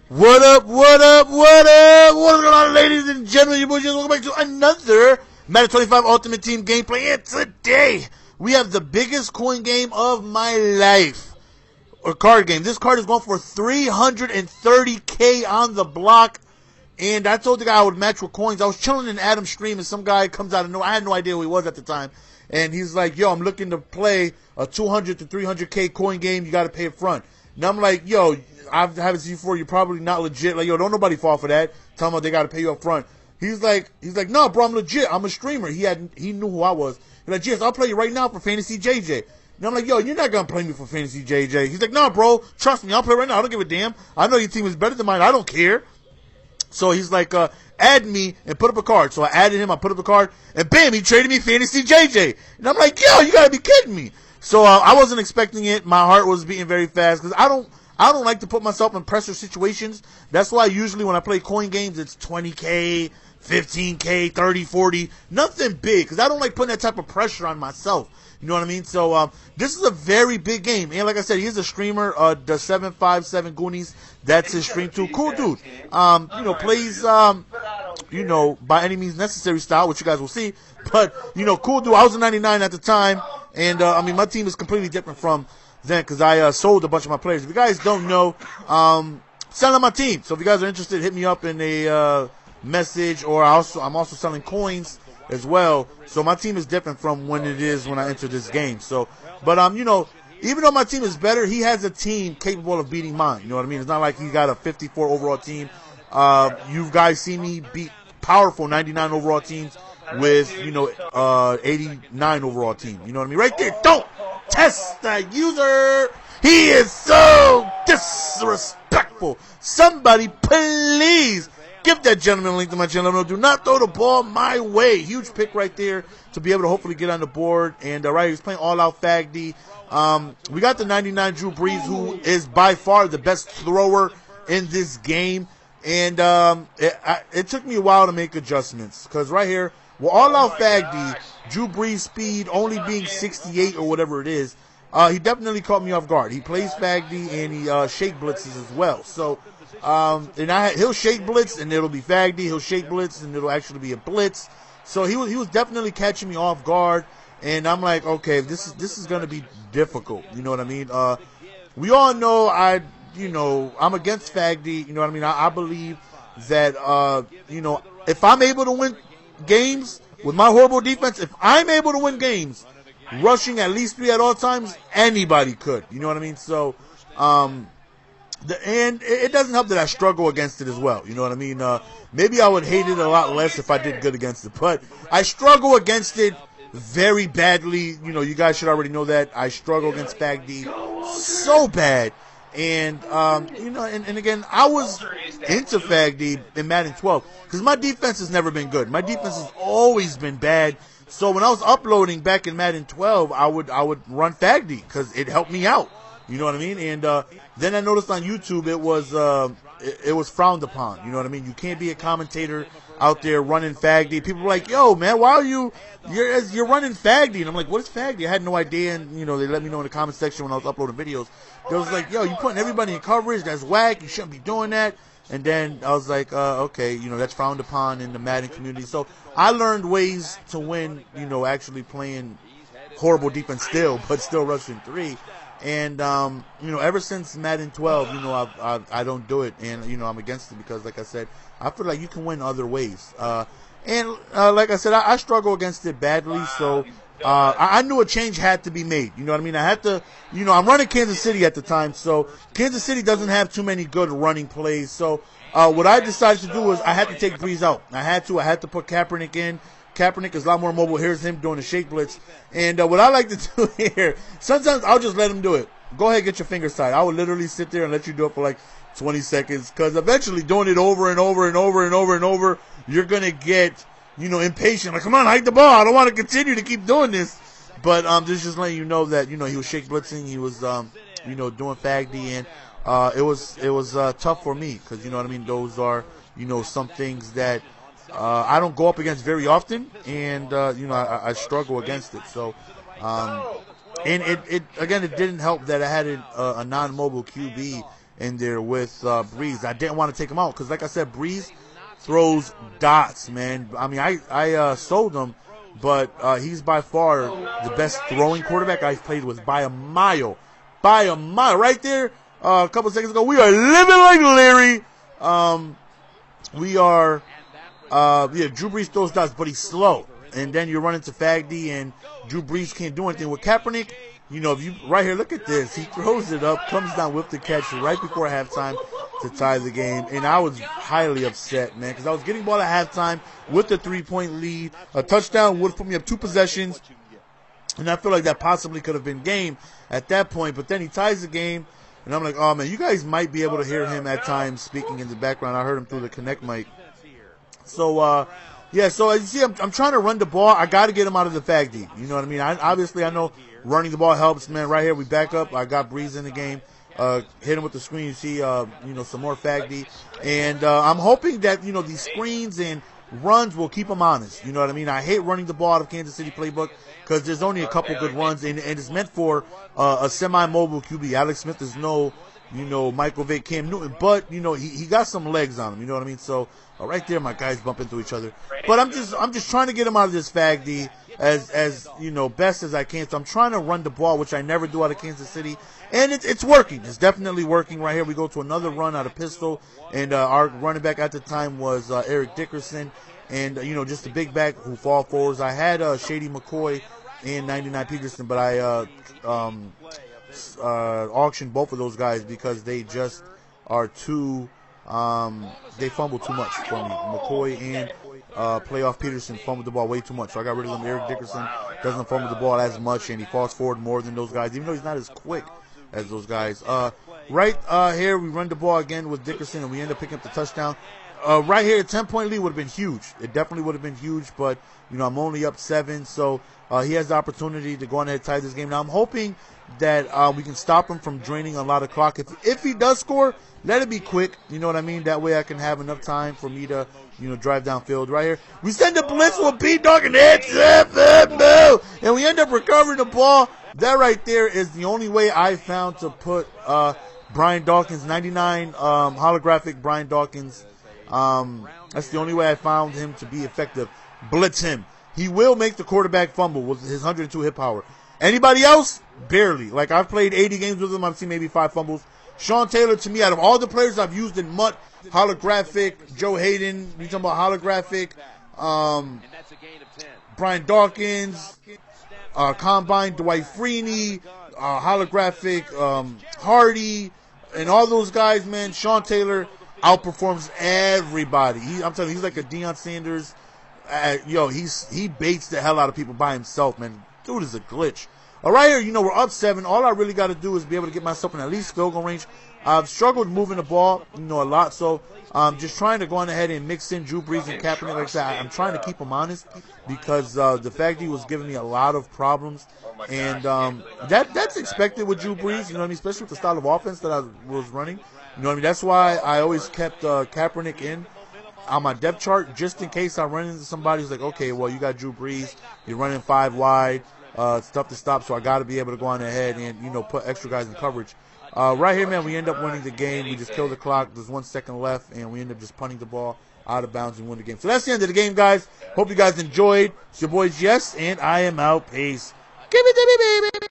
What up, what up, what up? What up, ladies and gentlemen? Your boys, welcome back to another Madden 25 Ultimate Team gameplay. And today, we have the biggest coin game of my life. Or card game. This card is going for 330K on the block. And I told the guy I would match with coins. I was chilling in Adam's stream and some guy comes out of nowhere. I had no idea who he was at the time. And he's like, yo, I'm looking to play a 200 to 300K coin game. You got to pay up front. And I'm like, yo, I haven't seen you before. You're probably not legit. Like, yo, don't nobody fall for that. Tell them they got to pay you up front. He's like, no, bro, I'm legit. I'm a streamer. He knew who I was. He's like, yes, I'll play you right now for Fantasy JJ. And I'm like, yo, you're not going to play me for Fantasy JJ. He's like, no, bro, trust me. I'll play right now. I don't give a damn. I know your team is better than mine. I don't care. So he's like, add me and put up a card. So I added him. I put up a card. And bam, he traded me Fantasy JJ. And I'm like, yo, you got to be kidding me. So I wasn't expecting it. My heart was beating very fast because I don't like to put myself in pressure situations. That's why usually when I play coin games, it's 20K, 15K, 30, 40. Nothing big because I don't like putting that type of pressure on myself. You know what I mean? So this is a very big game. And like I said, he's a streamer, the 757 Goonies. That's his stream too. Cool dude. Plays, by any means necessary style, which you guys will see. But, cool dude. I was a 99 at the time. And, my team is completely different from then because I sold a bunch of my players. If you guys don't know, selling my team. So if you guys are interested, hit me up in a message. Or I'm also selling coins as well. So my team is different from when it is when I enter this game. So, but even though my team is better, he has a team capable of beating mine. You know what I mean? It's not like he got a 54 overall team. You guys see me beat powerful 99 overall teams with 89 overall team. You know what I mean? Right there. Don't test the user. He is so disrespectful. Somebody please give that gentleman a link to my channel. No, do not throw the ball my way. Huge pick right there to be able to hopefully get on the board. And right, he's playing all out Fag D. We got the 99 Drew Brees, who is by far the best thrower in this game. And it took me a while to make adjustments because right here, with all out Fag D, Drew Brees speed only being 68 or whatever it is, he definitely caught me off guard. He plays Fag D and he shake blitzes as well. So. He'll shake blitz and it'll be Fag D. He'll shake blitz and it'll actually be a blitz. So he was definitely catching me off guard, and I'm like, okay, this is going to be difficult. You know what I mean? We all know I'm against Fag D. You know what I mean? I believe that if I'm able to win games with my horrible defense, if I'm able to win games rushing at least 3 at all times, anybody could. You know what I mean? So. And it doesn't help that I struggle against it as well. You know what I mean? Maybe I would hate it a lot less if I did good against it. But I struggle against it very badly. You guys should already know that. I struggle against Fag D so bad. And, and again, I was into Fag D in Madden 12 because my defense has never been good. My defense has always been bad. So when I was uploading back in Madden 12, I would run Fag D because it helped me out. You know what I mean? And then I noticed on YouTube it was frowned upon. You know what I mean? You can't be a commentator out there running Fag D. People were like, yo, man, why are you're running Fag D? And I'm like, what is Fag D? I had no idea. And, they let me know in the comment section when I was uploading videos. They was like, yo, you putting everybody in coverage. That's whack. You shouldn't be doing that. And then I was like, okay, that's frowned upon in the Madden community. So I learned ways to win, actually playing horrible defense still, but still rushing 3. And, ever since Madden 12, I don't do it. And, I'm against it because, like I said, I feel like you can win other ways. Like I said, I struggle against it badly. So, I knew a change had to be made. You know what I mean? I had to, I'm running Kansas City at the time. So, Kansas City doesn't have too many good running plays. So, what I decided to do was I had to take Brees out. I had to put Kaepernick in. Kaepernick is a lot more mobile. Here's him doing the shake blitz. And what I like to do here, sometimes I'll just let him do it. Go ahead, get your fingers tied. I will literally sit there and let you do it for like 20 seconds because eventually doing it over and over and over and over and over, you're going to get, impatient. Like, come on, hike the ball. I don't want to continue to keep doing this. But just letting you know that, he was shake blitzing. He was, doing Fag D. And it was tough for me because, you know what I mean? Those are, some things that I don't go up against very often, and I struggle against it. So, and it didn't help that I had a non-mobile QB in there with Breeze. I didn't want to take him out because, like I said, Breeze throws dots, man. I mean, I sold him, but he's by far the best throwing quarterback I've played with by a mile. By a mile. Right there, a couple seconds ago, we are living like Larry. We are, Drew Brees throws dots, but he's slow. And then you run into Fagdy, and Drew Brees can't do anything. With Kaepernick, you know, if you right here, look at this. He throws it up, comes down with the catch right before halftime to tie the game. And I was highly upset, man, because I was getting ball at halftime with the 3-point lead. A touchdown would have put me up 2 possessions. And I feel like that possibly could have been game at that point. But then he ties the game. And I'm like, oh, man, you guys might be able to hear him at times speaking in the background. I heard him through the Connect mic. So, yeah, so as you see, I'm trying to run the ball. I got to get him out of the Fagdy. You know what I mean? Obviously, I know running the ball helps, man. Right here, we back up. I got Breeze in the game. Hit him with the screen. You see, some more Fagdy. And I'm hoping that, these screens and runs will keep him honest. You know what I mean? I hate running the ball out of Kansas City playbook because there's only a couple good runs, and it's meant for a semi-mobile QB. Alex Smith is no, Michael Vick, Cam Newton, but, he got some legs on him. You know what I mean? So right there, my guys bump into each other. But I'm just trying to get him out of this Fagdy as best as I can. So I'm trying to run the ball, which I never do out of Kansas City, and it's working. It's definitely working. Right here, we go to another run out of pistol, and our running back at the time was Eric Dickerson, and just a big back who fall forwards. I had Shady McCoy and 99 Peterson, but I auctioned both of those guys because they just are too. They fumble too much for me. McCoy and playoff Peterson fumbled the ball way too much. So I got rid of them. Eric Dickerson doesn't fumble the ball as much, and he falls forward more than those guys, even though he's not as quick as those guys. Right here, we run the ball again with Dickerson, and we end up picking up the touchdown. Right here, a 10-point lead would have been huge. It definitely would have been huge, but, I'm only up 7, so he has the opportunity to go on ahead and tie this game. Now, I'm hoping that we can stop him from draining a lot of clock. If he does score, let it be quick. You know what I mean? That way I can have enough time for me to, drive downfield. Right here, we send a blitz with B-Dog, and and we end up recovering the ball. That right there is the only way I found to put Brian Dawkins, 99 holographic Brian Dawkins. That's the only way I found him to be effective. Blitz him. He will make the quarterback fumble with his 102 hit power. Anybody else? Barely. Like, I've played 80 games with him. I've seen maybe 5 fumbles. Sean Taylor, to me, out of all the players I've used in MUT, holographic, Joe Hayden, you talking about holographic, Brian Dawkins, Combine, Dwight Freeney, holographic, Hardy, and all those guys, man, Sean Taylor outperforms everybody. I'm telling you, he's like a Deion Sanders. He baits the hell out of people by himself, man. Dude is a glitch. All right, here, we're up 7. All I really got to do is be able to get myself in at least field goal range. I've struggled moving the ball, a lot. So I'm just trying to go on ahead and mix in Drew Brees and Kaepernick. Like I said, I'm trying to keep them honest because the Fagdy was giving me a lot of problems. And that's expected with Drew Brees, especially with the style of offense that I was running. That's why I always kept Kaepernick in on my depth chart, just in case I run into somebody who's like, okay, well, you got Drew Brees, you're running 5 wide, it's tough to stop, so I got to be able to go on ahead and, put extra guys in coverage. Right here, man, we end up winning the game. We just kill the clock. There's 1 second left, and we end up just punting the ball out of bounds and win the game. So that's the end of the game, guys. Hope you guys enjoyed. It's your boy Jess, and I am out. Peace. Give it to me, baby.